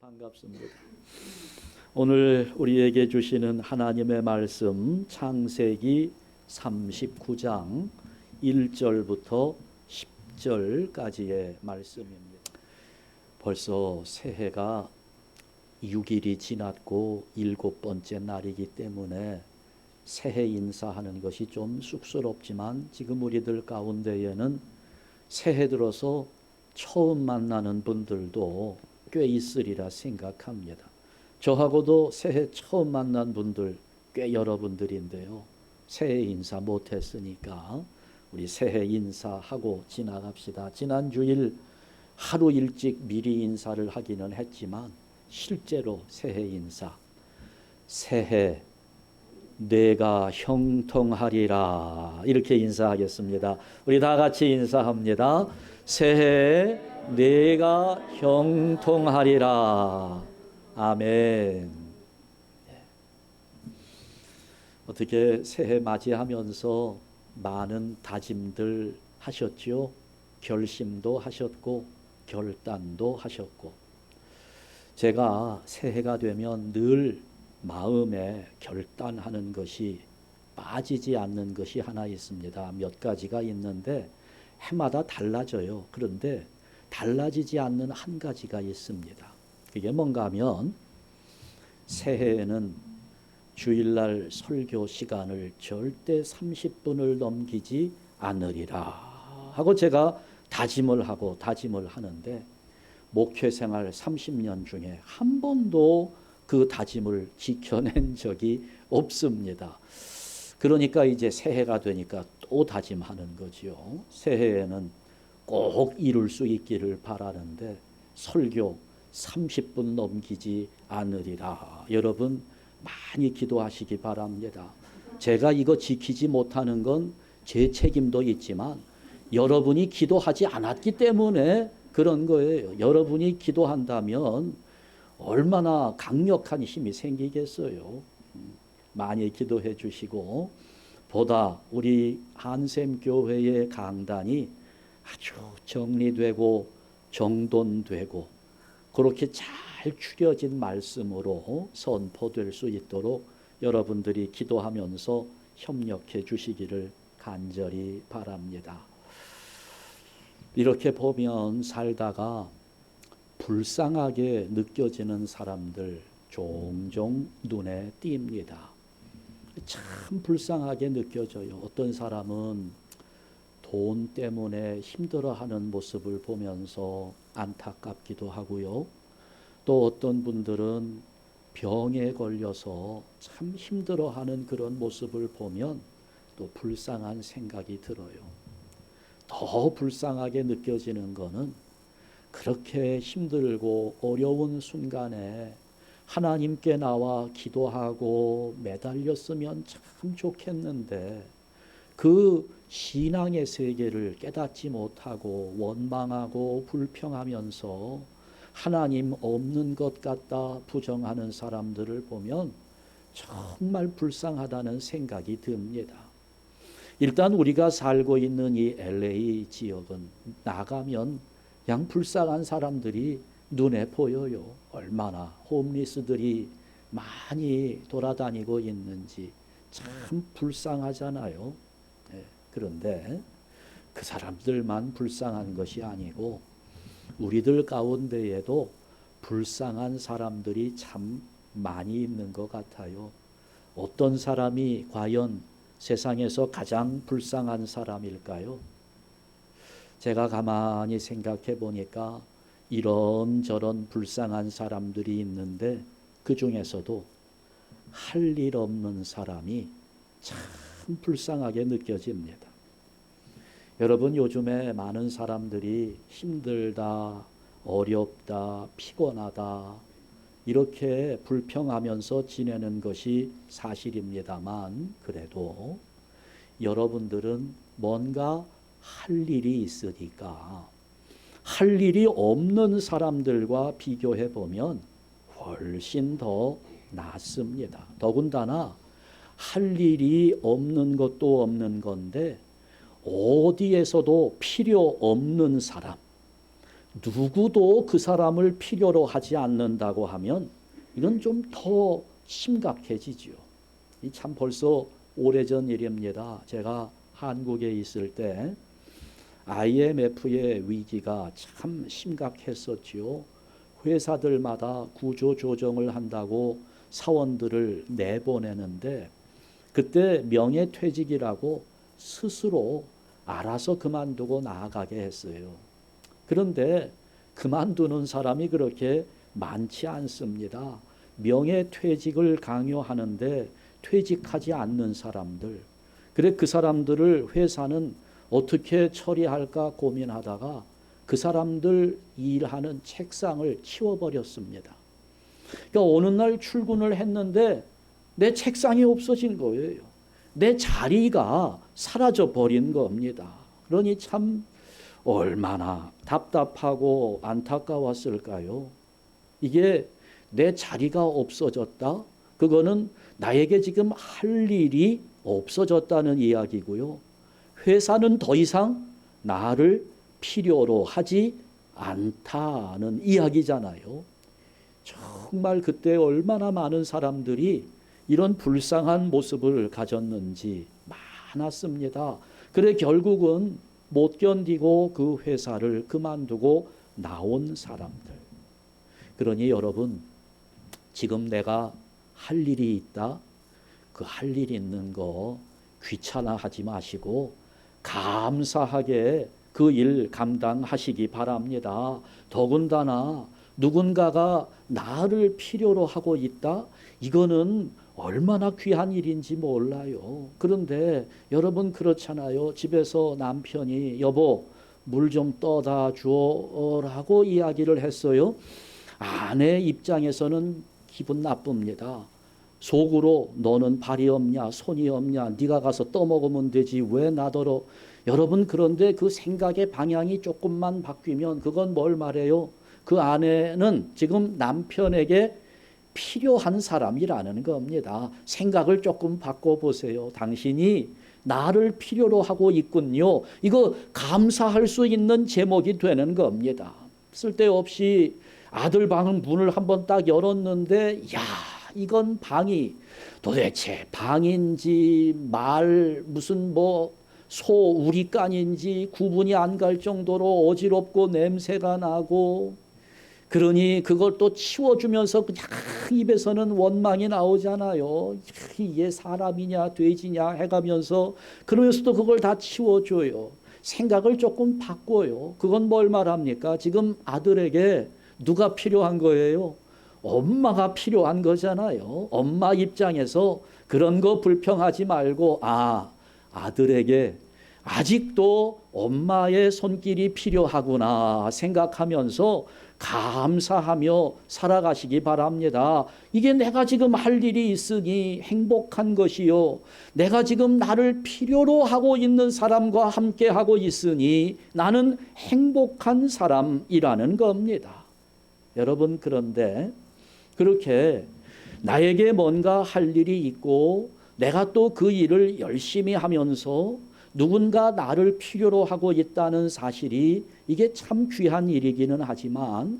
반갑습니다. 오늘 우리에게 주시는 하나님의 말씀 창세기 39장 1절부터 10절까지의 말씀입니다. 벌써 새해가 6일이 지났고 7번째 날이기 때문에 새해 인사하는 것이 좀 쑥스럽지만 지금 우리들 가운데에는 새해 들어서 처음 만나는 분들도 꽤 있으리라 생각합니다. 저하고도 새해 처음 만난 분들 꽤 여러분들인데요. 새해 인사 못했으니까 우리 새해 인사하고 지나갑시다. 지난 주일 하루 일찍 미리 인사를 하기는 했지만 실제로 새해 인사, 새해 내가 형통하리라 이렇게 인사하겠습니다. 우리 다 같이 인사합니다. 새해 내가 형통하리라. 아멘. 어떻게 새해 맞이하면서 많은 다짐들 하셨죠? 결심도 하셨고 결단도 하셨고. 제가 새해가 되면 늘 마음에 결단하는 것이 빠지지 않는 것이 하나 있습니다. 몇 가지가 있는데 해마다 달라져요. 그런데 달라지지 않는 한 가지가 있습니다. 그게 뭔가 하면 새해에는 주일날 설교 시간을 절대 30분을 넘기지 않으리라 하고 제가 다짐을 하는데 목회생활 30년 중에 한 번도 그 다짐을 지켜낸 적이 없습니다. 그러니까 이제 새해가 되니까 또 다짐하는 거죠. 새해에는 꼭 이룰 수 있기를 바라는데 설교 30분 넘기지 않으리라. 여러분 많이 기도하시기 바랍니다. 제가 이거 지키지 못하는 건 제 책임도 있지만 여러분이 기도하지 않았기 때문에 그런 거예요. 여러분이 기도한다면 얼마나 강력한 힘이 생기겠어요. 많이 기도해 주시고 보다 우리 한샘교회의 강단이 아주 정리되고 정돈되고 그렇게 잘 추려진 말씀으로 선포될 수 있도록 여러분들이 기도하면서 협력해 주시기를 간절히 바랍니다. 이렇게 보면 살다가 불쌍하게 느껴지는 사람들 종종 눈에 띕니다. 참 불쌍하게 느껴져요. 어떤 사람은 돈 때문에 힘들어하는 모습을 보면서 안타깝기도 하고요. 또 어떤 분들은 병에 걸려서 참 힘들어하는 그런 모습을 보면 또 불쌍한 생각이 들어요. 더 불쌍하게 느껴지는 거는 그렇게 힘들고 어려운 순간에 하나님께 나와 기도하고 매달렸으면 참 좋겠는데 그 신앙의 세계를 깨닫지 못하고 원망하고 불평하면서 하나님 없는 것 같다 부정하는 사람들을 보면 정말 불쌍하다는 생각이 듭니다. 일단 우리가 살고 있는 이 LA 지역은 나가면 그냥 불쌍한 사람들이 눈에 보여요. 얼마나 홈리스들이 많이 돌아다니고 있는지 참 불쌍하잖아요. 그런데 그 사람들만 불쌍한 것이 아니고 우리들 가운데에도 불쌍한 사람들이 참 많이 있는 것 같아요. 어떤 사람이 과연 세상에서 가장 불쌍한 사람일까요? 제가 가만히 생각해 보니까 이런저런 불쌍한 사람들이 있는데 그 중에서도 할 일 없는 사람이 참 불쌍하게 느껴집니다. 여러분 요즘에 많은 사람들이 힘들다, 어렵다, 피곤하다 이렇게 불평하면서 지내는 것이 사실입니다만 그래도 여러분들은 뭔가 할 일이 있으니까 할 일이 없는 사람들과 비교해 보면 훨씬 더 낫습니다. 더군다나 할 일이 없는 것도 없는 건데 어디에서도 필요 없는 사람, 누구도 그 사람을 필요로 하지 않는다고 하면 이건 좀 더 심각해지죠. 이 참 벌써 오래전 일입니다. 제가 한국에 있을 때 IMF의 위기가 참 심각했었지요. 회사들마다 구조조정을 한다고 사원들을 내보내는데 그때 명예퇴직이라고 스스로 알아서 그만두고 나아가게 했어요. 그런데 그만두는 사람이 그렇게 많지 않습니다. 명예퇴직을 강요하는데 퇴직하지 않는 사람들. 그래 그 사람들을 회사는 어떻게 처리할까 고민하다가 그 사람들 일하는 책상을 치워버렸습니다. 그러니까 어느 날 출근을 했는데 내 책상이 없어진 거예요. 내 자리가 사라져 버린 겁니다. 그러니 참 얼마나 답답하고 안타까웠을까요? 이게 내 자리가 없어졌다? 그거는 나에게 지금 할 일이 없어졌다는 이야기고요. 회사는 더 이상 나를 필요로 하지 않다는 이야기잖아요. 정말 그때 얼마나 많은 사람들이 이런 불쌍한 모습을 가졌는지 많았습니다. 그래 결국은 못 견디고 그 회사를 그만두고 나온 사람들. 그러니 여러분, 지금 내가 할 일이 있다. 그 할 일 있는 거 귀찮아하지 마시고 감사하게 그 일 감당하시기 바랍니다. 더군다나 누군가가 나를 필요로 하고 있다? 이거는 얼마나 귀한 일인지 몰라요. 그런데 여러분 그렇잖아요. 집에서 남편이 여보 물 좀 떠다 주어라고 이야기를 했어요. 아내 입장에서는 기분 나쁩니다. 속으로 너는 발이 없냐 손이 없냐 네가 가서 떠먹으면 되지 왜 나더러. 여러분 그런데 그 생각의 방향이 조금만 바뀌면 그건 뭘 말해요? 그 아내는 지금 남편에게 필요한 사람이라는 겁니다. 생각을 조금 바꿔보세요. 당신이 나를 필요로 하고 있군요. 이거 감사할 수 있는 제목이 되는 겁니다. 쓸데없이 아들 방 문을 한번 딱 열었는데 야 이건 방이 도대체 방인지 말 무슨 뭐 소 우리간인지 구분이 안 갈 정도로 어지럽고 냄새가 나고 그러니 그걸 또 치워주면서 그냥 입에서는 원망이 나오잖아요. 이게 사람이냐 돼지냐 해가면서 그러면서도 그걸 다 치워줘요. 생각을 조금 바꿔요. 그건 뭘 말합니까? 지금 아들에게 누가 필요한 거예요? 엄마가 필요한 거잖아요. 엄마 입장에서 그런 거 불평하지 말고 아들에게 아직도 엄마의 손길이 필요하구나 생각하면서 감사하며 살아가시기 바랍니다. 이게 내가 지금 할 일이 있으니 행복한 것이요. 내가 지금 나를 필요로 하고 있는 사람과 함께 하고 있으니 나는 행복한 사람이라는 겁니다. 여러분 그런데 그렇게 나에게 뭔가 할 일이 있고 내가 또 그 일을 열심히 하면서 누군가 나를 필요로 하고 있다는 사실이 이게 참 귀한 일이기는 하지만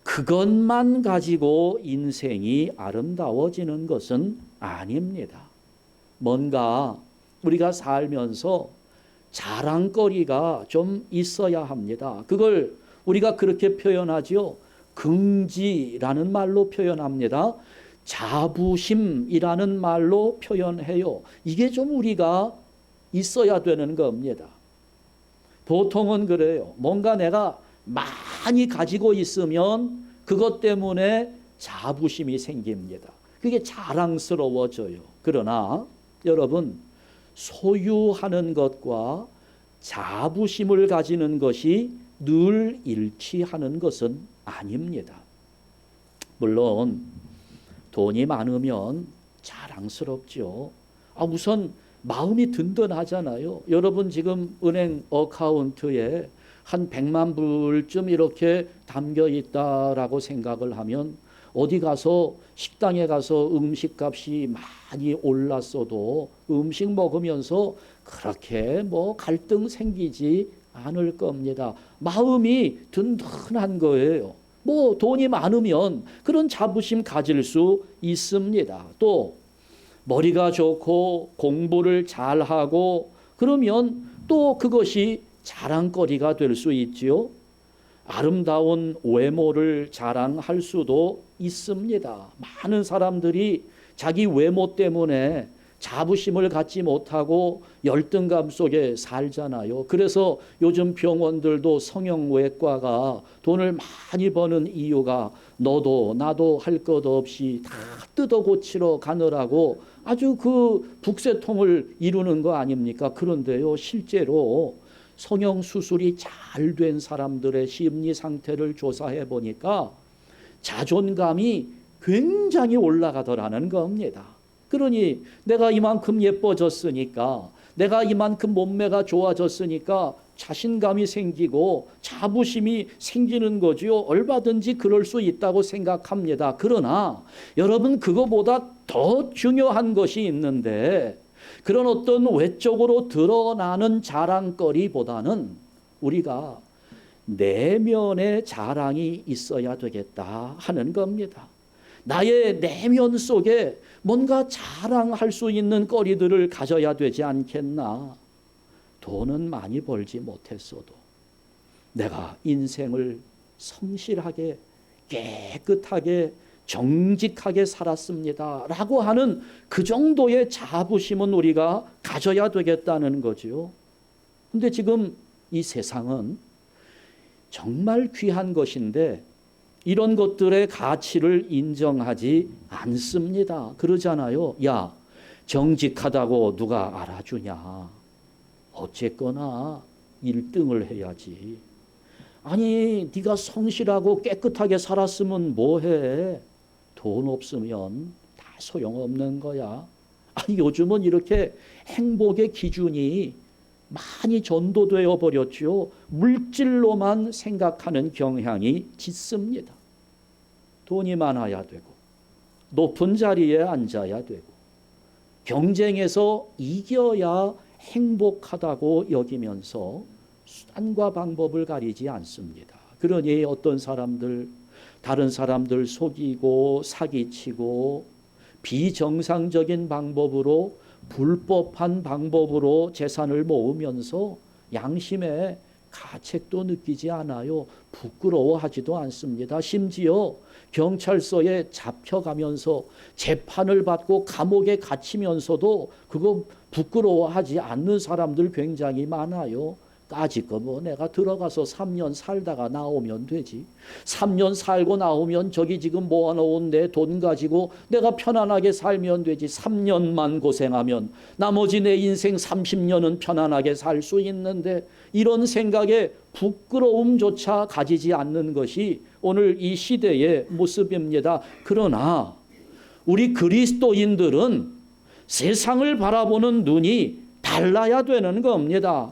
그것만 가지고 인생이 아름다워지는 것은 아닙니다. 뭔가 우리가 살면서 자랑거리가 좀 있어야 합니다. 그걸 우리가 그렇게 표현하죠. 긍지라는 말로 표현합니다. 자부심이라는 말로 표현해요. 이게 좀 우리가 있어야 되는 겁니다. 보통은 그래요. 뭔가 내가 많이 가지고 있으면 그것 때문에 자부심이 생깁니다. 그게 자랑스러워져요. 그러나 여러분 소유하는 것과 자부심을 가지는 것이 늘 일치하는 것은 아닙니다. 물론 돈이 많으면 자랑스럽죠. 우선 마음이 든든하잖아요. 여러분 지금 은행 어카운트에 한 100만 불쯤 이렇게 담겨 있다라고 생각을 하면 어디 가서 식당에 가서 음식값이 많이 올랐어도 음식 먹으면서 그렇게 뭐 갈등 생기지 않을 겁니다. 마음이 든든한 거예요. 뭐 돈이 많으면 그런 자부심 가질 수 있습니다. 또 머리가 좋고 공부를 잘하고 그러면 또 그것이 자랑거리가 될 수 있지요. 아름다운 외모를 자랑할 수도 있습니다. 많은 사람들이 자기 외모 때문에 자부심을 갖지 못하고 열등감 속에 살잖아요. 그래서 요즘 병원들도 성형외과가 돈을 많이 버는 이유가 너도 나도 할 것 없이 다 뜯어 고치러 가느라고 아주 그 북새통을 이루는 거 아닙니까? 그런데요, 실제로 성형수술이 잘 된 사람들의 심리 상태를 조사해 보니까 자존감이 굉장히 올라가더라는 겁니다. 그러니 내가 이만큼 예뻐졌으니까, 내가 이만큼 몸매가 좋아졌으니까 자신감이 생기고 자부심이 생기는 거지요. 얼마든지 그럴 수 있다고 생각합니다. 그러나 여러분, 그거보다 더 중요한 것이 있는데, 그런 어떤 외적으로 드러나는 자랑거리보다는 우리가 내면의 자랑이 있어야 되겠다 하는 겁니다. 나의 내면 속에 뭔가 자랑할 수 있는 거리들을 가져야 되지 않겠나. 돈은 많이 벌지 못했어도 내가 인생을 성실하게 깨끗하게 정직하게 살았습니다 라고 하는 그 정도의 자부심은 우리가 가져야 되겠다는 거죠. 근데 지금 이 세상은 정말 귀한 것인데 이런 것들의 가치를 인정하지 않습니다. 그러잖아요. 야, 정직하다고 누가 알아주냐. 어쨌거나 1등을 해야지. 아니, 네가 성실하고 깨끗하게 살았으면 뭐해. 돈 없으면 다 소용없는 거야. 아니, 요즘은 이렇게 행복의 기준이 많이 전도되어 버렸죠. 물질로만 생각하는 경향이 짙습니다. 돈이 많아야 되고 높은 자리에 앉아야 되고 경쟁에서 이겨야 행복하다고 여기면서 수단과 방법을 가리지 않습니다. 그러니 어떤 사람들 다른 사람들 속이고 사기치고 비정상적인 방법으로 불법한 방법으로 재산을 모으면서 양심에 가책도 느끼지 않아요. 부끄러워하지도 않습니다. 심지어 경찰서에 잡혀가면서 재판을 받고 감옥에 갇히면서도 그거 부끄러워하지 않는 사람들 굉장히 많아요. 까짓거 뭐 내가 들어가서 3년 살다가 나오면 되지. 3년 살고 나오면 저기 지금 모아놓은 내 돈 가지고 내가 편안하게 살면 되지. 3년만 고생하면 나머지 내 인생 30년은 편안하게 살 수 있는데 이런 생각에 부끄러움조차 가지지 않는 것이 오늘 이 시대의 모습입니다. 그러나 우리 그리스도인들은 세상을 바라보는 눈이 달라야 되는 겁니다.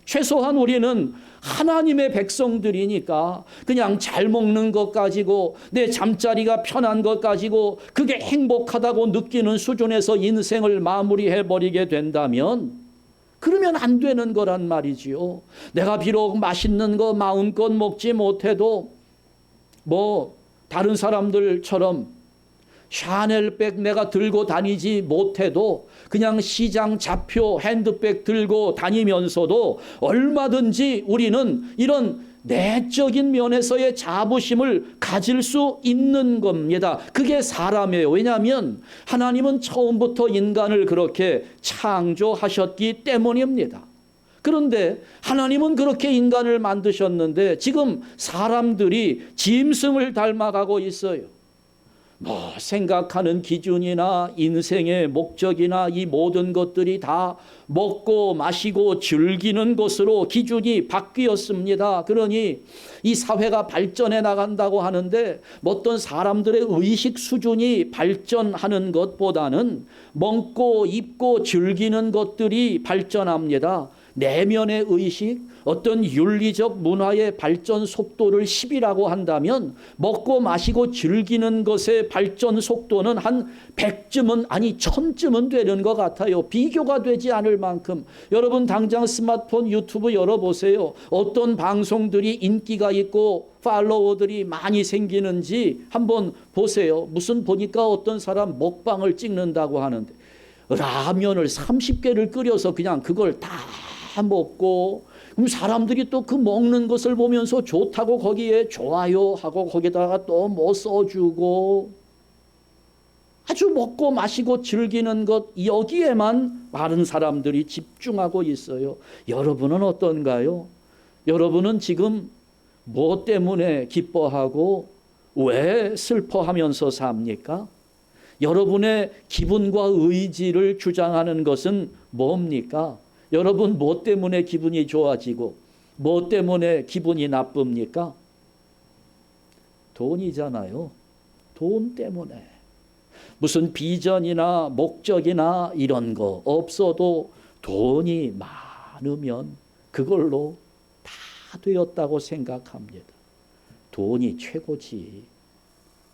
최소한 우리는 하나님의 백성들이니까 그냥 잘 먹는 것 가지고 내 잠자리가 편한 것 가지고 그게 행복하다고 느끼는 수준에서 인생을 마무리해버리게 된다면 그러면 안 되는 거란 말이지요. 내가 비록 맛있는 거 마음껏 먹지 못해도 뭐 다른 사람들처럼 샤넬백 내가 들고 다니지 못해도 그냥 시장 잡표 핸드백 들고 다니면서도 얼마든지 우리는 이런 내적인 면에서의 자부심을 가질 수 있는 겁니다. 그게 사람이에요. 왜냐하면 하나님은 처음부터 인간을 그렇게 창조하셨기 때문입니다. 그런데 하나님은 그렇게 인간을 만드셨는데 지금 사람들이 짐승을 닮아가고 있어요. 뭐 생각하는 기준이나 인생의 목적이나 이 모든 것들이 다 먹고 마시고 즐기는 것으로 기준이 바뀌었습니다. 그러니 이 사회가 발전해 나간다고 하는데 어떤 사람들의 의식 수준이 발전하는 것보다는 먹고 입고 즐기는 것들이 발전합니다. 내면의 의식, 어떤 윤리적 문화의 발전 속도를 10이라고 한다면 먹고 마시고 즐기는 것의 발전 속도는 한 100쯤은 아니 1000쯤은 되는 것 같아요. 비교가 되지 않을 만큼. 여러분 당장 스마트폰 유튜브 열어보세요. 어떤 방송들이 인기가 있고 팔로워들이 많이 생기는지 한번 보세요. 무슨 보니까 어떤 사람 먹방을 찍는다고 하는데 라면을 30개를 끓여서 그냥 그걸 다 먹고, 그럼 사람들이 또 그 먹는 것을 보면서 좋다고 거기에 좋아요 하고 거기다가 또 뭐 써주고, 아주 먹고 마시고 즐기는 것, 여기에만 많은 사람들이 집중하고 있어요. 여러분은 어떤가요? 여러분은 지금 뭐 때문에 기뻐하고 왜 슬퍼하면서 삽니까? 여러분의 기분과 의지를 주장하는 것은 뭡니까? 여러분 뭐 때문에 기분이 좋아지고 뭐 때문에 기분이 나쁩니까? 돈이잖아요. 돈 때문에. 무슨 비전이나 목적이나 이런 거 없어도 돈이 많으면 그걸로 다 되었다고 생각합니다. 돈이 최고지.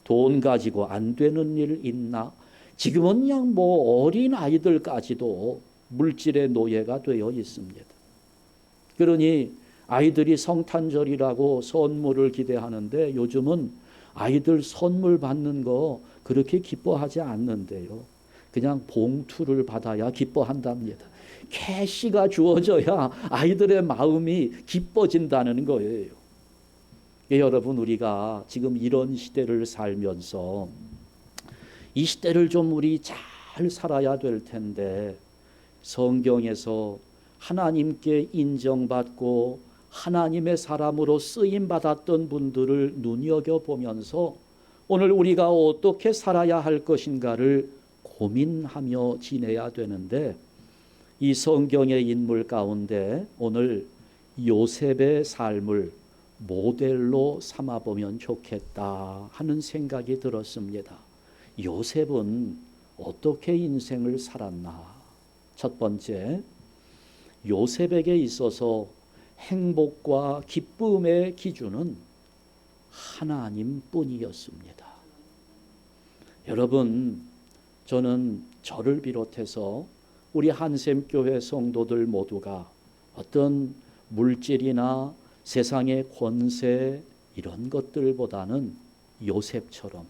돈 가지고 안 되는 일 있나? 지금은 그냥 뭐 어린 아이들까지도 물질의 노예가 되어 있습니다. 그러니 아이들이 성탄절이라고 선물을 기대하는데 요즘은 아이들 선물 받는 거 그렇게 기뻐하지 않는데요. 그냥 봉투를 받아야 기뻐한답니다. 캐시가 주어져야 아이들의 마음이 기뻐진다는 거예요. 여러분, 우리가 지금 이런 시대를 살면서 이 시대를 좀 우리 잘 살아야 될 텐데, 성경에서 하나님께 인정받고 하나님의 사람으로 쓰임받았던 분들을 눈여겨보면서 오늘 우리가 어떻게 살아야 할 것인가를 고민하며 지내야 되는데, 이 성경의 인물 가운데 오늘 요셉의 삶을 모델로 삼아보면 좋겠다 하는 생각이 들었습니다. 요셉은 어떻게 인생을 살았나? 첫 번째, 요셉에게 있어서 행복과 기쁨의 기준은 하나님뿐이었습니다. 여러분, 저는 저를 비롯해서 우리 한샘교회 성도들 모두가 어떤 물질이나 세상의 권세 이런 것들보다는 요셉처럼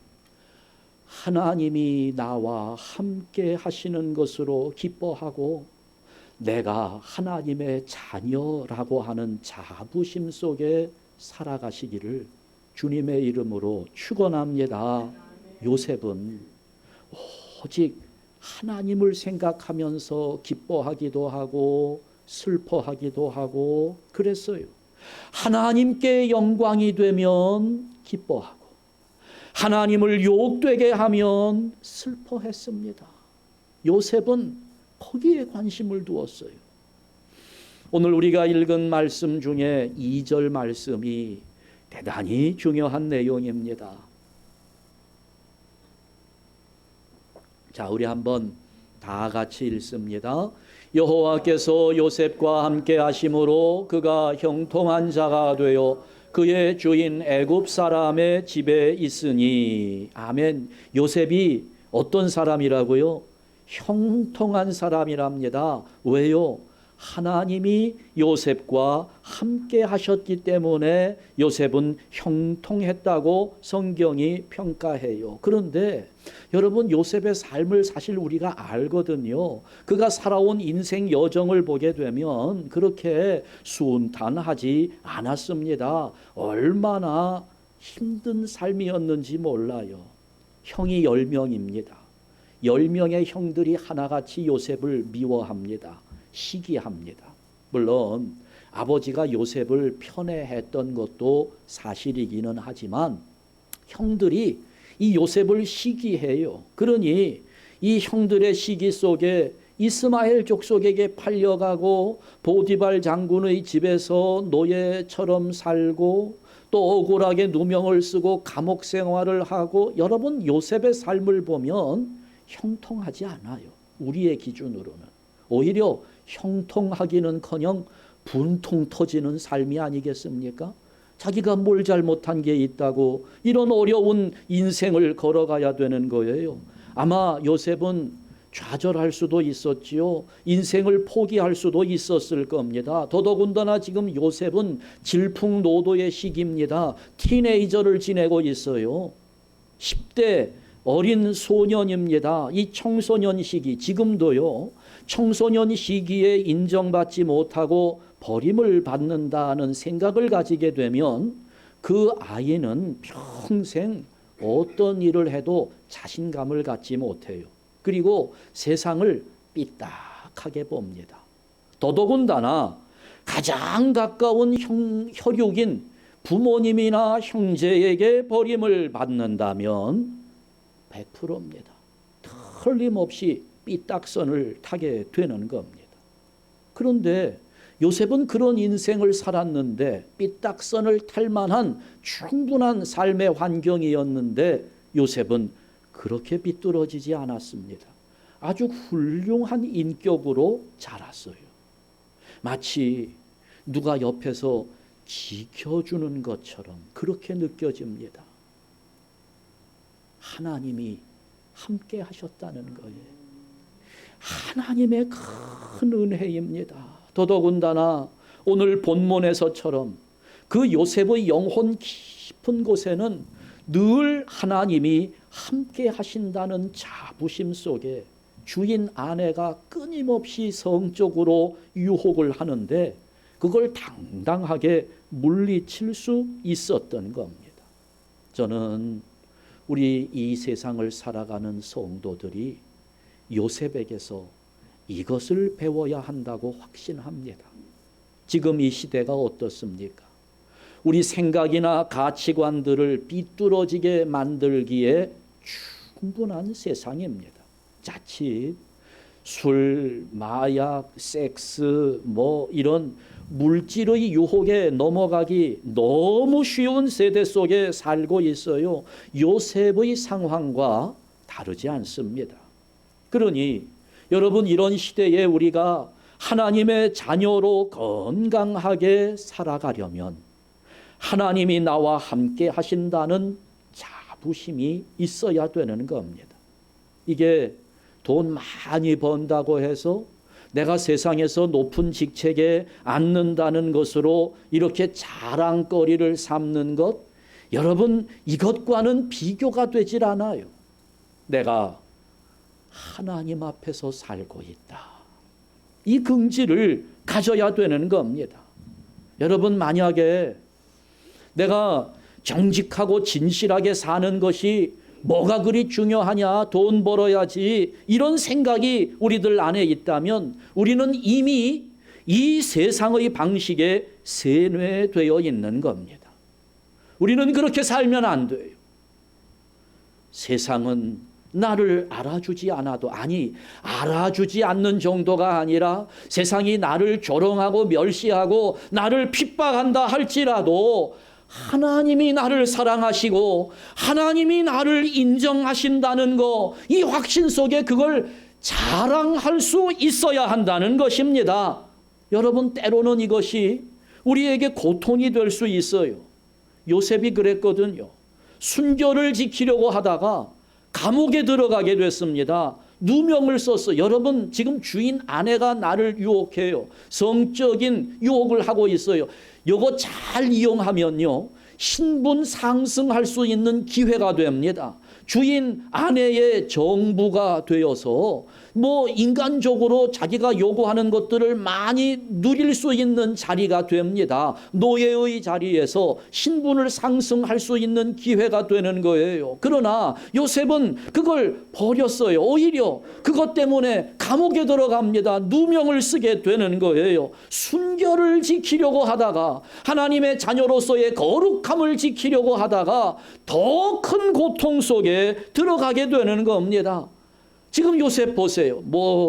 하나님이 나와 함께 하시는 것으로 기뻐하고 내가 하나님의 자녀라고 하는 자부심 속에 살아가시기를 주님의 이름으로 축원합니다. 요셉은 오직 하나님을 생각하면서 기뻐하기도 하고 슬퍼하기도 하고 그랬어요. 하나님께 영광이 되면 기뻐하고 하나님을 욕되게 하면 슬퍼했습니다. 요셉은 거기에 관심을 두었어요. 오늘 우리가 읽은 말씀 중에 2절 말씀이 대단히 중요한 내용입니다. 자, 우리 한번 다 같이 읽습니다. 여호와께서 요셉과 함께 하심으로 그가 형통한 자가 되어 그의 주인 애굽 사람의 집에 있으니. 아멘. 요셉이 어떤 사람이라고요? 형통한 사람이랍니다. 왜요? 하나님이 요셉과 함께 하셨기 때문에 요셉은 형통했다고 성경이 평가해요. 그런데 여러분, 요셉의 삶을 사실 우리가 알거든요. 그가 살아온 인생 여정을 보게 되면 그렇게 순탄하지 않았습니다. 얼마나 힘든 삶이었는지 몰라요. 형이 10명입니다. 10명의 형들이 하나같이 요셉을 미워합니다. 시기합니다. 물론 아버지가 요셉을 편애했던 것도 사실이기는 하지만 형들이 이 요셉을 시기해요. 그러니 이 형들의 시기 속에 이스마엘 족속에게 팔려가고 보디발 장군의 집에서 노예처럼 살고 또 억울하게 누명을 쓰고 감옥 생활을 하고, 여러분 요셉의 삶을 보면 형통하지 않아요. 우리의 기준으로는 오히려 형통하기는커녕 분통 터지는 삶이 아니겠습니까? 자기가 뭘 잘못한 게 있다고 이런 어려운 인생을 걸어가야 되는 거예요. 아마 요셉은 좌절할 수도 있었지요. 인생을 포기할 수도 있었을 겁니다. 더더군다나 지금 요셉은 질풍노도의 시기입니다. 티네이저를 지내고 있어요. 10대 어린 소년입니다. 이 청소년 시기, 지금도요. 청소년 시기에 인정받지 못하고 버림을 받는다는 생각을 가지게 되면 그 아이는 평생 어떤 일을 해도 자신감을 갖지 못해요. 그리고 세상을 삐딱하게 봅니다. 더더군다나 가장 가까운 혈육인 부모님이나 형제에게 버림을 받는다면 100%입니다. 틀림없이 삐딱선을 타게 되는 겁니다. 그런데 요셉은 그런 인생을 살았는데 삐딱선을 탈 만한 충분한 삶의 환경이었는데 요셉은 그렇게 삐뚤어지지 않았습니다. 아주 훌륭한 인격으로 자랐어요. 마치 누가 옆에서 지켜주는 것처럼 그렇게 느껴집니다. 하나님이 함께 하셨다는 거예요. 하나님의 큰 은혜입니다. 더더군다나 오늘 본문에서처럼 그 요셉의 영혼 깊은 곳에는 늘 하나님이 함께 하신다는 자부심 속에 주인 아내가 끊임없이 성적으로 유혹을 하는데 그걸 당당하게 물리칠 수 있었던 겁니다. 저는 우리 이 세상을 살아가는 성도들이 요셉에게서 이것을 배워야 한다고 확신합니다. 지금 이 시대가 어떻습니까? 우리 생각이나 가치관들을 삐뚤어지게 만들기에 충분한 세상입니다. 자칫 술, 마약, 섹스 이런 물질의 유혹에 넘어가기 너무 쉬운 세대 속에 살고 있어요. 요셉의 상황과 다르지 않습니다. 그러니 여러분, 이런 시대에 우리가 하나님의 자녀로 건강하게 살아가려면 하나님이 나와 함께 하신다는 자부심이 있어야 되는 겁니다. 이게 돈 많이 번다고 해서 내가 세상에서 높은 직책에 앉는다는 것으로 이렇게 자랑거리를 삼는 것, 여러분, 이것과는 비교가 되질 않아요. 내가 하나님 앞에서 살고 있다. 이 긍지를 가져야 되는 겁니다. 여러분, 만약에 내가 정직하고 진실하게 사는 것이 뭐가 그리 중요하냐, 돈 벌어야지, 이런 생각이 우리들 안에 있다면 우리는 이미 이 세상의 방식에 세뇌되어 있는 겁니다. 우리는 그렇게 살면 안 돼요. 세상은 나를 알아주지 않아도, 알아주지 않는 정도가 아니라 세상이 나를 조롱하고 멸시하고 나를 핍박한다 할지라도 하나님이 나를 사랑하시고 하나님이 나를 인정하신다는 거, 이 확신 속에 그걸 자랑할 수 있어야 한다는 것입니다. 여러분, 때로는 이것이 우리에게 고통이 될 수 있어요. 요셉이 그랬거든요. 순결을 지키려고 하다가 감옥에 들어가게 됐습니다. 누명을 썼어. 여러분, 지금 주인 아내가 나를 유혹해요. 성적인 유혹을 하고 있어요. 이거 잘 이용하면요, 신분 상승할 수 있는 기회가 됩니다. 주인 아내의 정부가 되어서 인간적으로 자기가 요구하는 것들을 많이 누릴 수 있는 자리가 됩니다. 노예의 자리에서 신분을 상승할 수 있는 기회가 되는 거예요. 그러나 요셉은 그걸 버렸어요. 오히려 그것 때문에 감옥에 들어갑니다. 누명을 쓰게 되는 거예요. 순결을 지키려고 하다가, 하나님의 자녀로서의 거룩함을 지키려고 하다가 더 큰 고통 속에 들어가게 되는 겁니다. 지금 요셉 보세요.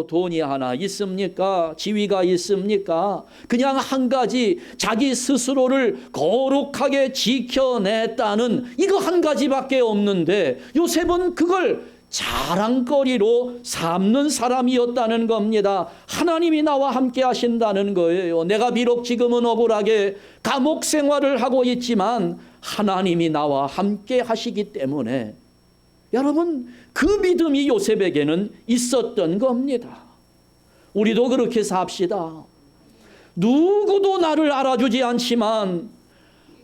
돈이 하나 있습니까? 지위가 있습니까? 그냥 한 가지, 자기 스스로를 거룩하게 지켜냈다는 이거 한 가지밖에 없는데 요셉은 그걸 자랑거리로 삼는 사람이었다는 겁니다. 하나님이 나와 함께 하신다는 거예요. 내가 비록 지금은 억울하게 감옥 생활을 하고 있지만 하나님이 나와 함께 하시기 때문에 여러분, 그 믿음이 요셉에게는 있었던 겁니다. 우리도 그렇게 삽시다. 누구도 나를 알아주지 않지만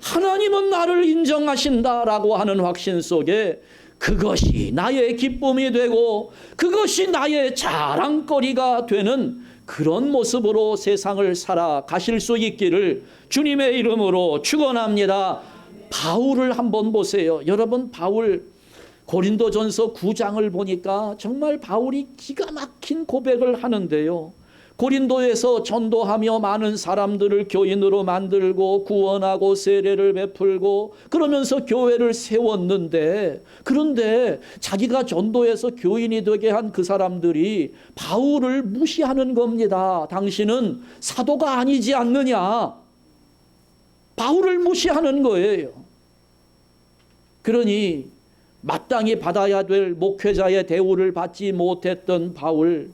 하나님은 나를 인정하신다라고 하는 확신 속에 그것이 나의 기쁨이 되고 그것이 나의 자랑거리가 되는 그런 모습으로 세상을 살아가실 수 있기를 주님의 이름으로 축원합니다. 바울을 한번 보세요. 여러분, 바울 고린도전서 9장을 보니까 정말 바울이 기가 막힌 고백을 하는데요. 고린도에서 전도하며 많은 사람들을 교인으로 만들고 구원하고 세례를 베풀고 그러면서 교회를 세웠는데, 그런데 자기가 전도해서 교인이 되게 한 그 사람들이 바울을 무시하는 겁니다. 당신은 사도가 아니지 않느냐. 바울을 무시하는 거예요. 그러니 마땅히 받아야 될 목회자의 대우를 받지 못했던 바울,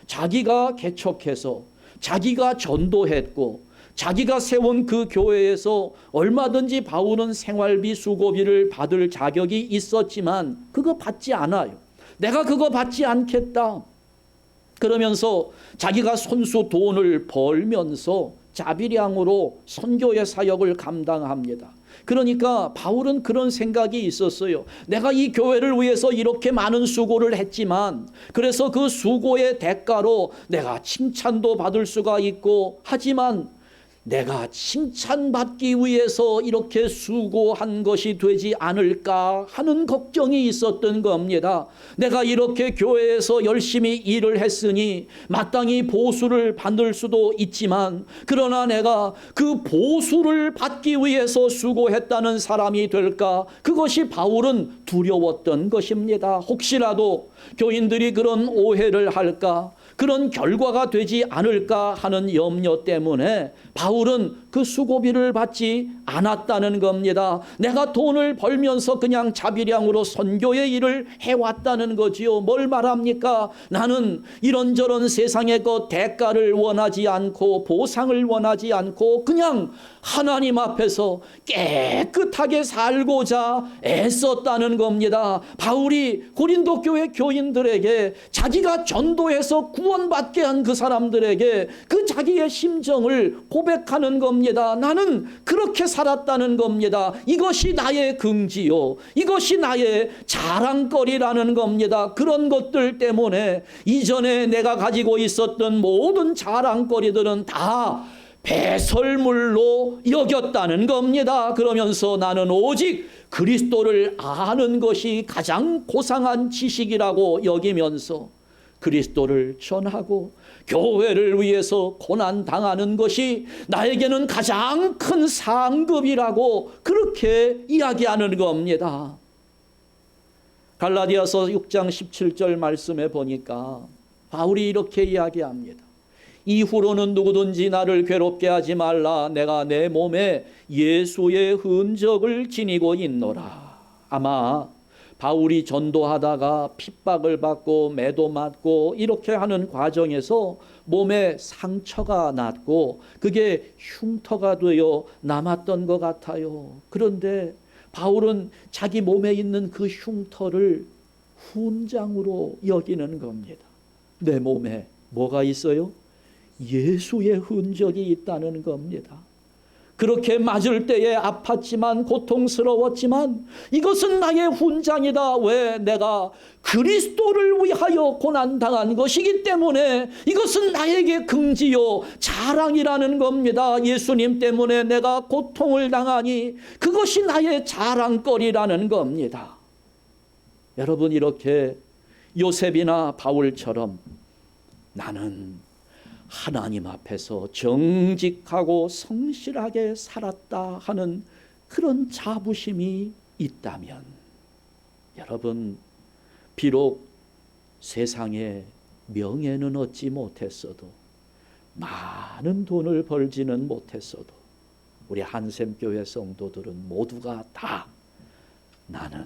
자기가 개척해서 자기가 전도했고 자기가 세운 그 교회에서 얼마든지 바울은 생활비 수고비를 받을 자격이 있었지만 그거 받지 않아요. 내가 그거 받지 않겠다. 그러면서 자기가 손수 돈을 벌면서 자비량으로 선교의 사역을 감당합니다. 그러니까 바울은 그런 생각이 있었어요. 내가 이 교회를 위해서 이렇게 많은 수고를 했지만, 그래서 그 수고의 대가로 내가 칭찬도 받을 수가 있고, 하지만 내가 칭찬받기 위해서 이렇게 수고한 것이 되지 않을까 하는 걱정이 있었던 겁니다. 내가 이렇게 교회에서 열심히 일을 했으니 마땅히 보수를 받을 수도 있지만, 그러나 내가 그 보수를 받기 위해서 수고했다는 사람이 될까? 그것이 바울은 두려웠던 것입니다. 혹시라도 교인들이 그런 오해를 할까? 그런 결과가 되지 않을까 하는 염려 때문에 바울은 그 수고비를 받지 않았다는 겁니다. 내가 돈을 벌면서 그냥 자비량으로 선교의 일을 해왔다는 거지요. 뭘 말합니까? 나는 이런저런 세상의 그 대가를 원하지 않고 보상을 원하지 않고 그냥 하나님 앞에서 깨끗하게 살고자 애썼다는 겁니다. 바울이 고린도 교회 교인들에게 자기가 전도해서 구원받게 한 그 사람들에게 그 자기의 심정을 고백하는 겁니다. 나는 그렇게 살았다는 겁니다. 이것이 나의 긍지요. 이것이 나의 자랑거리라는 겁니다. 그런 것들 때문에 이전에 내가 가지고 있었던 모든 자랑거리들은 다 배설물로 여겼다는 겁니다. 그러면서 나는 오직 그리스도를 아는 것이 가장 고상한 지식이라고 여기면서 그리스도를 전하고 교회를 위해서 고난당하는 것이 나에게는 가장 큰 상급이라고 그렇게 이야기하는 겁니다. 갈라디아서 6장 17절 말씀에 보니까 바울이 이렇게 이야기합니다. 이후로는 누구든지 나를 괴롭게 하지 말라. 내가 내 몸에 예수의 흔적을 지니고 있노라. 아마 바울이 전도하다가 핍박을 받고 매도 맞고 이렇게 하는 과정에서 몸에 상처가 났고 그게 흉터가 되어 남았던 것 같아요. 그런데 바울은 자기 몸에 있는 그 흉터를 훈장으로 여기는 겁니다. 내 몸에 뭐가 있어요? 예수의 흔적이 있다는 겁니다. 그렇게 맞을 때에 아팠지만 고통스러웠지만 이것은 나의 훈장이다. 왜? 내가 그리스도를 위하여 고난당한 것이기 때문에 이것은 나에게 긍지요 자랑이라는 겁니다. 예수님 때문에 내가 고통을 당하니 그것이 나의 자랑거리라는 겁니다. 여러분, 이렇게 요셉이나 바울처럼 나는 하나님 앞에서 정직하고 성실하게 살았다 하는 그런 자부심이 있다면, 여러분, 비록 세상에 명예는 얻지 못했어도, 많은 돈을 벌지는 못했어도, 우리 한샘교회 성도들은 모두가 다 나는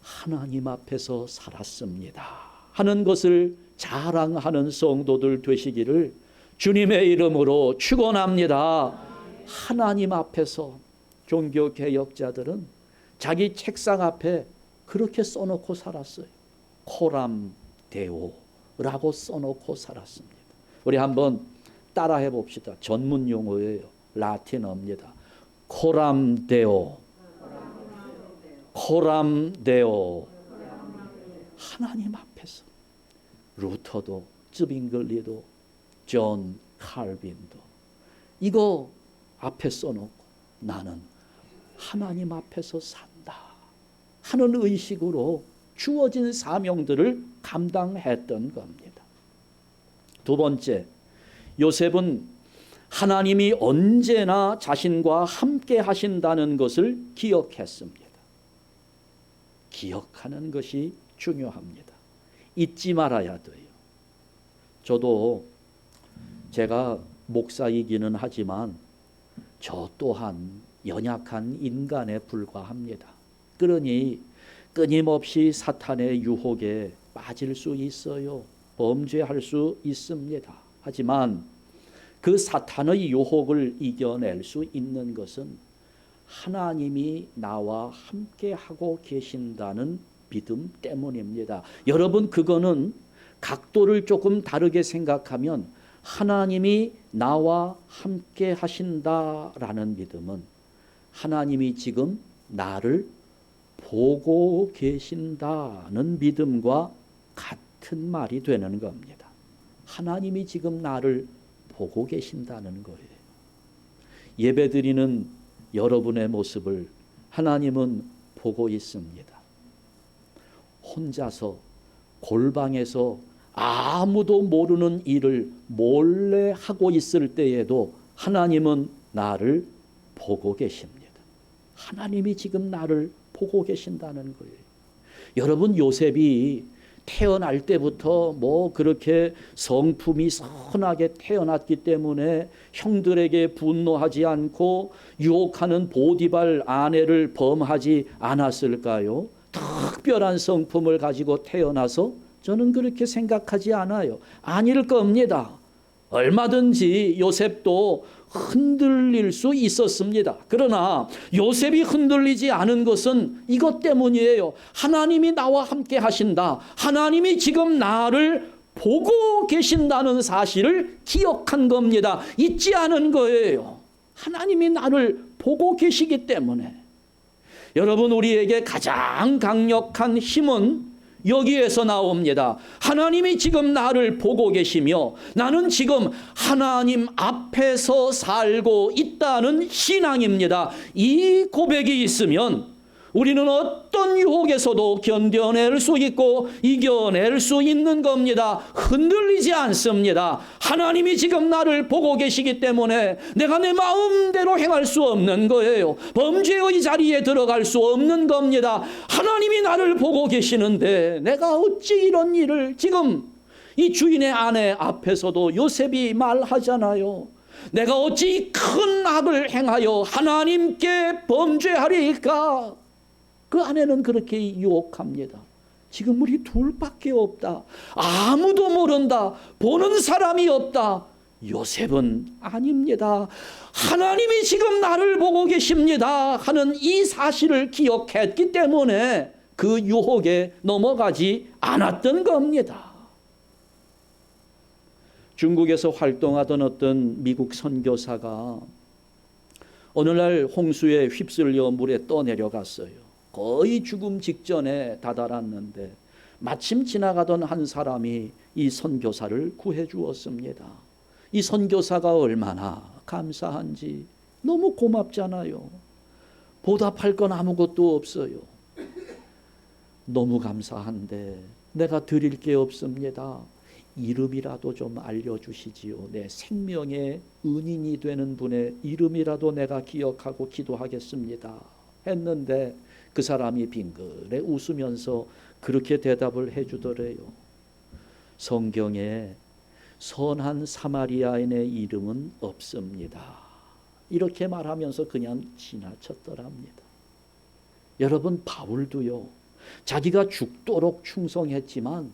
하나님 앞에서 살았습니다 하는 것을 자랑하는 성도들 되시기를 주님의 이름으로 축원합니다. 하나님 앞에서 종교개혁자들은 자기 책상 앞에 그렇게 써놓고 살았어요. 코람 데오라고 써놓고 살았습니다. 우리 한번 따라해 봅시다. 전문 용어예요. 라틴어입니다. 코람 데오. 코람 데오. 하나님 앞에서 루터도 쯔빙글리도 존 칼빈도 이거 앞에 써놓고 나는 하나님 앞에서 산다 하는 의식으로 주어진 사명들을 감당했던 겁니다. 두 번째, 요셉은 하나님이 언제나 자신과 함께 하신다는 것을 기억했습니다. 기억하는 것이 중요합니다. 잊지 말아야 돼요. 저도 제가 목사이기는 하지만 저 또한 연약한 인간에 불과합니다. 그러니 끊임없이 사탄의 유혹에 빠질 수 있어요. 범죄할 수 있습니다. 하지만 그 사탄의 유혹을 이겨낼 수 있는 것은 하나님이 나와 함께 하고 계신다는 믿음 때문입니다. 여러분, 그거는 각도를 조금 다르게 생각하면 하나님이 나와 함께 하신다라는 믿음은 하나님이 지금 나를 보고 계신다는 믿음과 같은 말이 되는 겁니다. 하나님이 지금 나를 보고 계신다는 거예요. 예배드리는 여러분의 모습을 하나님은 보고 있습니다. 혼자서 골방에서 아무도 모르는 일을 몰래 하고 있을 때에도 하나님은 나를 보고 계십니다. 하나님이 지금 나를 보고 계신다는 거예요. 여러분, 요셉이 태어날 때부터 뭐 그렇게 성품이 선하게 태어났기 때문에 형들에게 분노하지 않고 유혹하는 보디발 아내를 범하지 않았을까요? 특별한 성품을 가지고 태어나서 저는 그렇게 생각하지 않아요. 아닐 겁니다. 얼마든지 요셉도 흔들릴 수 있었습니다. 그러나 요셉이 흔들리지 않은 것은 이것 때문이에요. 하나님이 나와 함께 하신다. 하나님이 지금 나를 보고 계신다는 사실을 기억한 겁니다. 잊지 않은 거예요. 하나님이 나를 보고 계시기 때문에. 여러분, 우리에게 가장 강력한 힘은 여기에서 나옵니다. 하나님이 지금 나를 보고 계시며 나는 지금 하나님 앞에서 살고 있다는 신앙입니다. 이 고백이 있으면 우리는 어떤 유혹에서도 견뎌낼 수 있고 이겨낼 수 있는 겁니다. 흔들리지 않습니다. 하나님이 지금 나를 보고 계시기 때문에 내가 내 마음대로 행할 수 없는 거예요. 범죄의 자리에 들어갈 수 없는 겁니다. 하나님이 나를 보고 계시는데 내가 어찌 이런 일을 지금 이 주인의 아내 앞에서도 요셉이 말하잖아요. 내가 어찌 큰 악을 행하여 하나님께 범죄하리까? 그 아내는 그렇게 유혹합니다. 지금 우리 둘밖에 없다. 아무도 모른다. 보는 사람이 없다. 요셉은 아닙니다. 하나님이 지금 나를 보고 계십니다 하는 이 사실을 기억했기 때문에 그 유혹에 넘어가지 않았던 겁니다. 중국에서 활동하던 어떤 미국 선교사가 어느 날 홍수에 휩쓸려 물에 떠내려갔어요. 거의 죽음 직전에 다다랐는데 마침 지나가던 한 사람이 이 선교사를 구해 주었습니다. 이 선교사가 얼마나 감사한지 너무 고맙잖아요. 보답할 건 아무것도 없어요. 너무 감사한데 내가 드릴 게 없습니다. 이름이라도 좀 알려주시지요. 내 생명의 은인이 되는 분의 이름이라도 내가 기억하고 기도하겠습니다 했는데 그 사람이 빙그레 웃으면서 그렇게 대답을 해주더래요. 성경에 선한 사마리아인의 이름은 없습니다. 이렇게 말하면서 그냥 지나쳤더랍니다. 여러분, 바울도요. 자기가 죽도록 충성했지만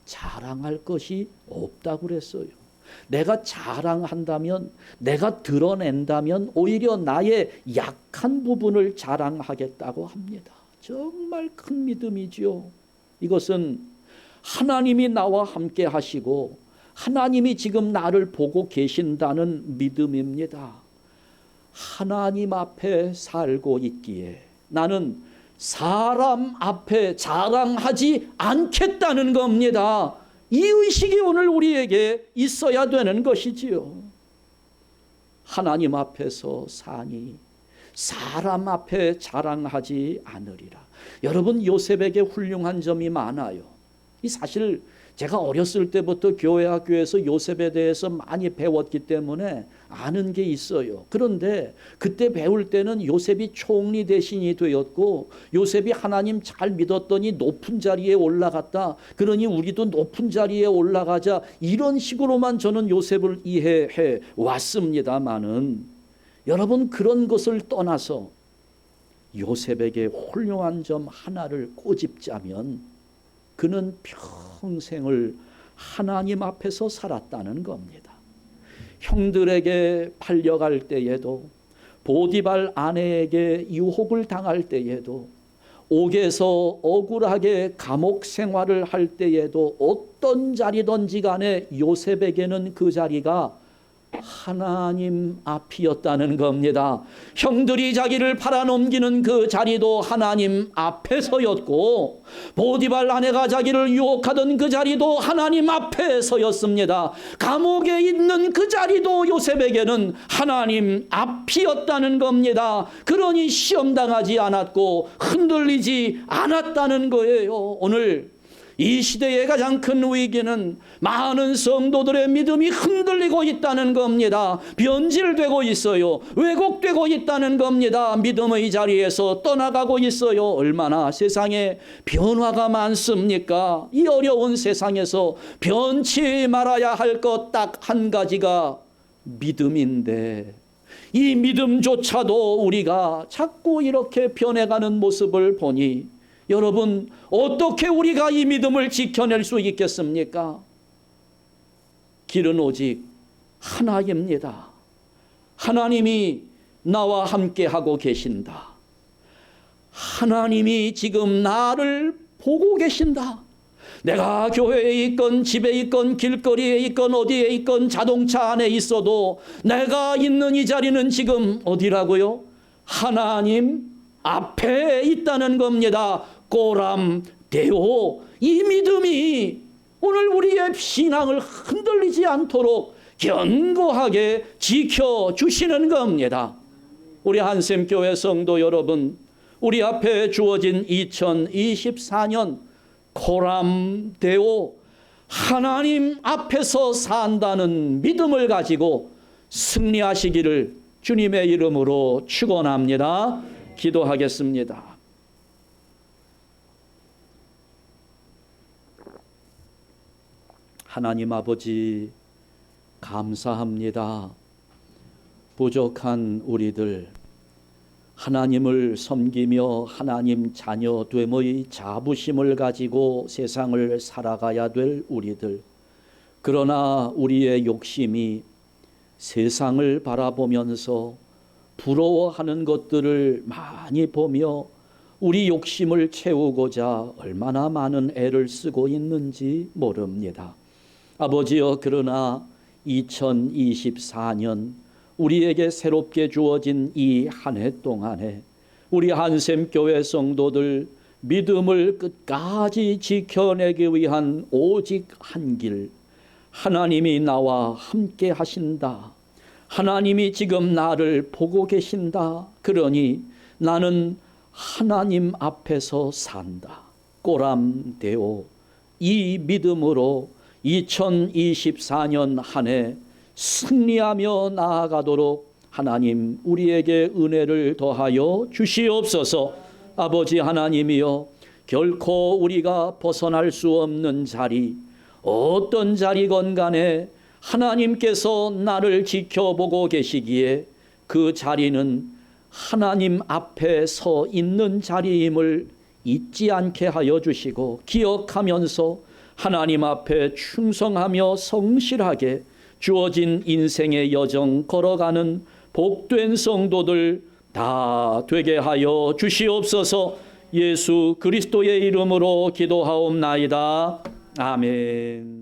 자랑할 것이 없다고 그랬어요. 내가 자랑한다면, 내가 드러낸다면 오히려 나의 약한 부분을 자랑하겠다고 합니다. 정말 큰 믿음이지요. 이것은 하나님이 나와 함께 하시고 하나님이 지금 나를 보고 계신다는 믿음입니다. 하나님 앞에 살고 있기에 나는 사람 앞에 자랑하지 않겠다는 겁니다. 이 의식이 오늘 우리에게 있어야 되는 것이지요. 하나님 앞에서 사니 사람 앞에 자랑하지 않으리라. 여러분, 요셉에게 훌륭한 점이 많아요. 이 사실 제가 어렸을 때부터 교회 학교에서 요셉에 대해서 많이 배웠기 때문에 아는 게 있어요. 그런데 그때 배울 때는 요셉이 총리 대신이 되었고 요셉이 하나님 잘 믿었더니 높은 자리에 올라갔다. 그러니 우리도 높은 자리에 올라가자. 이런 식으로만 저는 요셉을 이해해 왔습니다마는 여러분, 그런 것을 떠나서 요셉에게 훌륭한 점 하나를 꼬집자면 그는 평생을 하나님 앞에서 살았다는 겁니다. 형들에게 팔려갈 때에도, 보디발 아내에게 유혹을 당할 때에도, 옥에서 억울하게 감옥 생활을 할 때에도 어떤 자리든지 간에 요셉에게는 그 자리가 하나님 앞이었다는 겁니다. 형들이 자기를 팔아넘기는 그 자리도 하나님 앞에서였고 보디발 아내가 자기를 유혹하던 그 자리도 하나님 앞에서였습니다. 감옥에 있는 그 자리도 요셉에게는 하나님 앞이었다는 겁니다. 그러니 시험당하지 않았고 흔들리지 않았다는 거예요. 오늘 이 시대의 가장 큰 위기는 많은 성도들의 믿음이 흔들리고 있다는 겁니다. 변질되고 있어요. 왜곡되고 있다는 겁니다. 믿음의 자리에서 떠나가고 있어요. 얼마나 세상에 변화가 많습니까? 이 어려운 세상에서 변치 말아야 할 것 딱 한 가지가 믿음인데 이 믿음조차도 우리가 자꾸 이렇게 변해가는 모습을 보니 여러분, 어떻게 우리가 이 믿음을 지켜낼 수 있겠습니까? 길은 오직 하나입니다. 하나님이 나와 함께 하고 계신다. 하나님이 지금 나를 보고 계신다. 내가 교회에 있건 집에 있건 길거리에 있건 어디에 있건 자동차 안에 있어도 내가 있는 이 자리는 지금 어디라고요? 하나님 앞에 있다는 겁니다. 꼬람 데오. 이 믿음이 오늘 우리의 신앙을 흔들리지 않도록 견고하게 지켜주시는 겁니다. 우리 한샘교회 성도 여러분, 우리 앞에 주어진 2024년 꼬람 데오, 하나님 앞에서 산다는 믿음을 가지고 승리하시기를 주님의 이름으로 축원합니다. 기도하겠습니다. 하나님 아버지, 감사합니다. 부족한 우리들, 하나님을 섬기며 하나님 자녀됨의 자부심을 가지고 세상을 살아가야 될 우리들, 그러나 우리의 욕심이 세상을 바라보면서 부러워하는 것들을 많이 보며 우리 욕심을 채우고자 얼마나 많은 애를 쓰고 있는지 모릅니다. 아버지여, 그러나 2024년 우리에게 새롭게 주어진 이 한 해 동안에 우리 한샘교회 성도들 믿음을 끝까지 지켜내기 위한 오직 한 길, 하나님이 나와 함께 하신다. 하나님이 지금 나를 보고 계신다. 그러니 나는 하나님 앞에서 산다. 꼬람되오. 이 믿음으로 2024년 한 해 승리하며 나아가도록 하나님 우리에게 은혜를 더하여 주시옵소서. 아버지 하나님이여, 결코 우리가 벗어날 수 없는 자리, 어떤 자리건 간에 하나님께서 나를 지켜보고 계시기에 그 자리는 하나님 앞에 서 있는 자리임을 잊지 않게 하여 주시고 기억하면서 하나님 앞에 충성하며 성실하게 주어진 인생의 여정 걸어가는 복된 성도들 다 되게 하여 주시옵소서. 예수 그리스도의 이름으로 기도하옵나이다. 아멘.